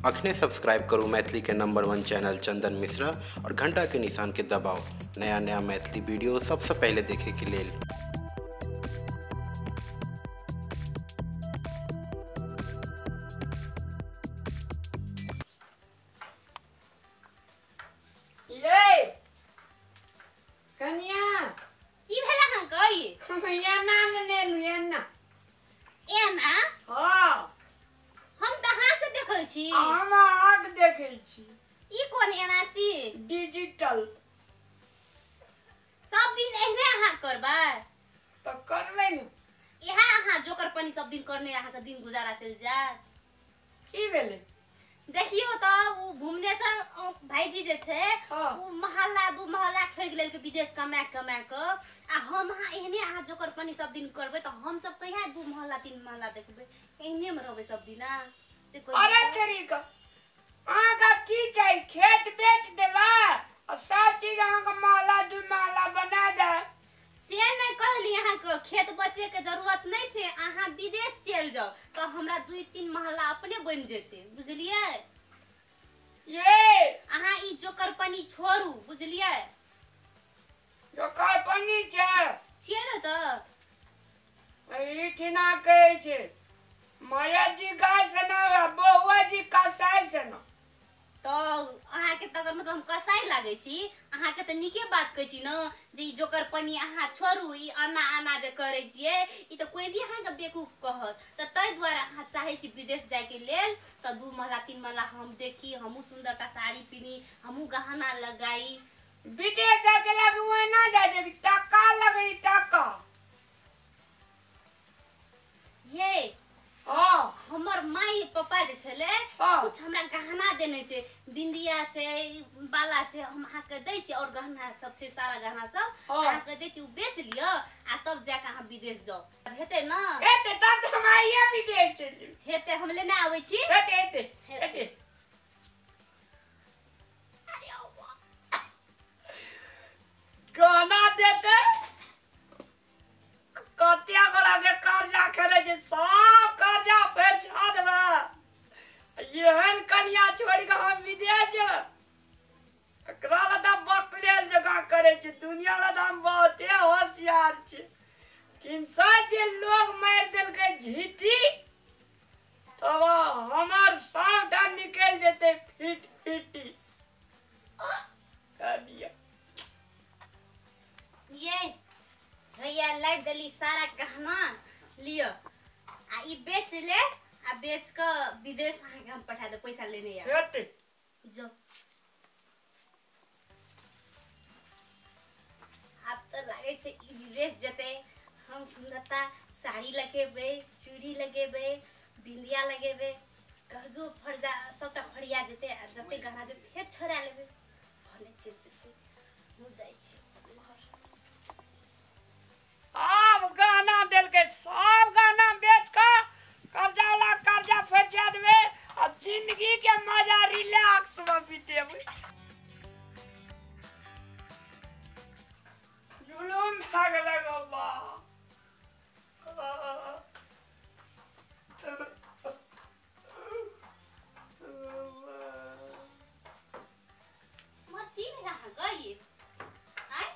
अखने सब्सक्राइब करू मैथिली के नंबर 1 चैनल चंदन मिश्रा और घंटा के निशान के दबाओ नया नया मैथिली वीडियो सबसे पहले देखे के लिए। डिजिटल सब दिन एहने अहाँ करबा तो करबे न इहा अहाँ जोकर पनी सब दिन करने अहाँ के दिन गुजारा चल जा की भेले देखियो त उ भुवनेश्वर भाईजी जे छे उ महल्ला दू महल्ला ठोक लेल के विदेश कमा के आ हम अहाँ एहने अहाँ जोकर पनी सब दिन करबे त हम सब कहिया दू महल्ला तीन महल्ला देखबे एहने में रहबे सब दिन से कोई अरे तेरी का अहाँ का की चाहिए खेत बेच देबा और सब चीज अहाँ का महल्ला दू महल्ला बना दे से नहीं कहली अहाँ को खेत बचे के जरूरत नहीं छे अहाँ विदेश चल जाओ तो हमरा 2-3 महल्ला अपने बन जेते बुझलिए ये अहाँ ई जोकर पनी छोड़ू बुझलिए जोकर पनी छिए न त ई ठिना कहै छे माया जी गाय से ना बउआ जी कसाई से ना तो अहाँ के तगर मतलब हम कसाई लागे छी अहाँ के त निके बात कहै छी न जे ई जोकर पनी अहाँ छोड़ू ई अन्ना अन्ना जे करे छिए ई त कोई भी अहाँ के बेवकूफ कहत त तै द्वारा अहाँ चाहे छी विदेश जाय के लेल त 2 महला 3 महला हम देखी हमहु सुंदरता साड़ी पिनी हमहु गहना लगाई विदेश जाय के लागि ओए ना जाय देबी टका लगई टका ये हमर माई पापा जे छले कुछ हमरा गहना देने छे बिंदिया छे बाला छे हम अहाँ के दै छी और गहना सबसे सारा गहना सब अहाँ के दै छी उ बेच लियो आ तब जाके अहाँ विदेश जाओ तब हेते न हेते तब हम आइए विदेश चली हेते हम लेने आबै छी हेते गहना देते कतिया गोला के कर्जा करे जे सब कर्जा फेर छा देबा एहन कन्या छोड़ के हम विदेश जेब एकरा लदा बकलेल जगह करे छै दुनिया लदा हम बहुते होशियार छै इंसान जे लोग मार देल के झीटी तब हमार सबटा निकल जेते फिट फिटी कनिया ये भैया लाइट दली सारा गहना लियो आ ई बेच ले आ बेच के विदेश अहाँ के हम पठा दे पैसा लेने या हेते जो अब तो लागे छे ई विदेश जते हम सुंदरता साड़ी लगेबे चूड़ी लगेबे बिंदिया लगेबे कहजो फरजा सबटा फरिया जते जते गहना जते फेर छोड़ा लेबे भले चल जते हो जाई छी अब गहना देल के सब गहना बेच के कर्जा वाला कर्जा फेर देबे और जिंदगी के मजा रिलैक्स में बितेबे जुलूम भाग लगबा मती में रहा गई आय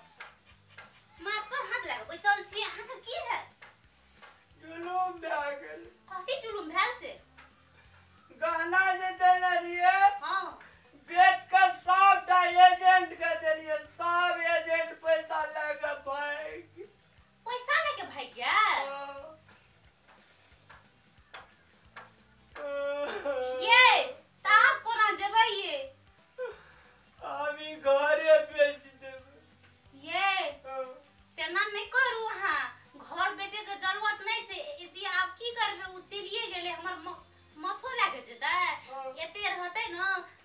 मां पर हाथ लगा बैसल छी अहाँ के की है जुलूम भाग गेल कथि जुलूम भेल से गहना जे देले रहिए हां बेच के सबटा एजेंट के देलिए सब एजेंट पैसा लेके भाग पैसा लेके भाग गया ये ताप कोना जेबै ये अभी घरे बेच देबे ये तेना नहीं करू अहाँ घर बेचे के जरूरत नहीं छे यदि आप की करबे उ चलिए गेले हमर मथो लागे जेतै एते रहतै न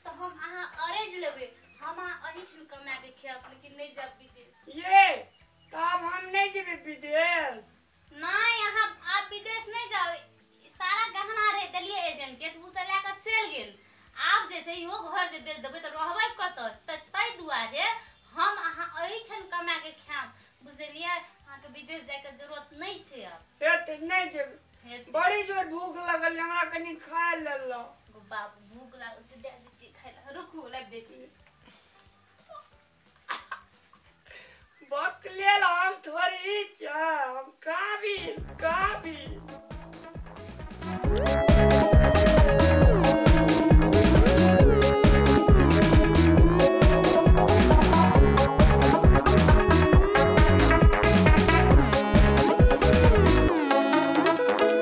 तो हम अहाँ अरेज लेबे हम अहाँ अहिठन कमा के खाब लेकिन नहीं जाब विदेश ये तब हम नहीं जेबे विदेश नहीं अहाँ आप विदेश नहीं जाओ सारा गहना रहे दलिए एजेंट के तू त लेके चल गेल आब जे छै इहो घर जे बेच देबै त रहबै कत त तै दुआरे हम अहाँ अहिठन कमा के खाब बुझलिए अहाँ के विदेश जाय के जरूरत नहीं छै अब हेते नहीं जेबे बड़ी जोर भूख लगल हमरा कनी खाए लेलो बाप भूख लागल छै दे दै छी खाइ ला रुकू लाइक दै छी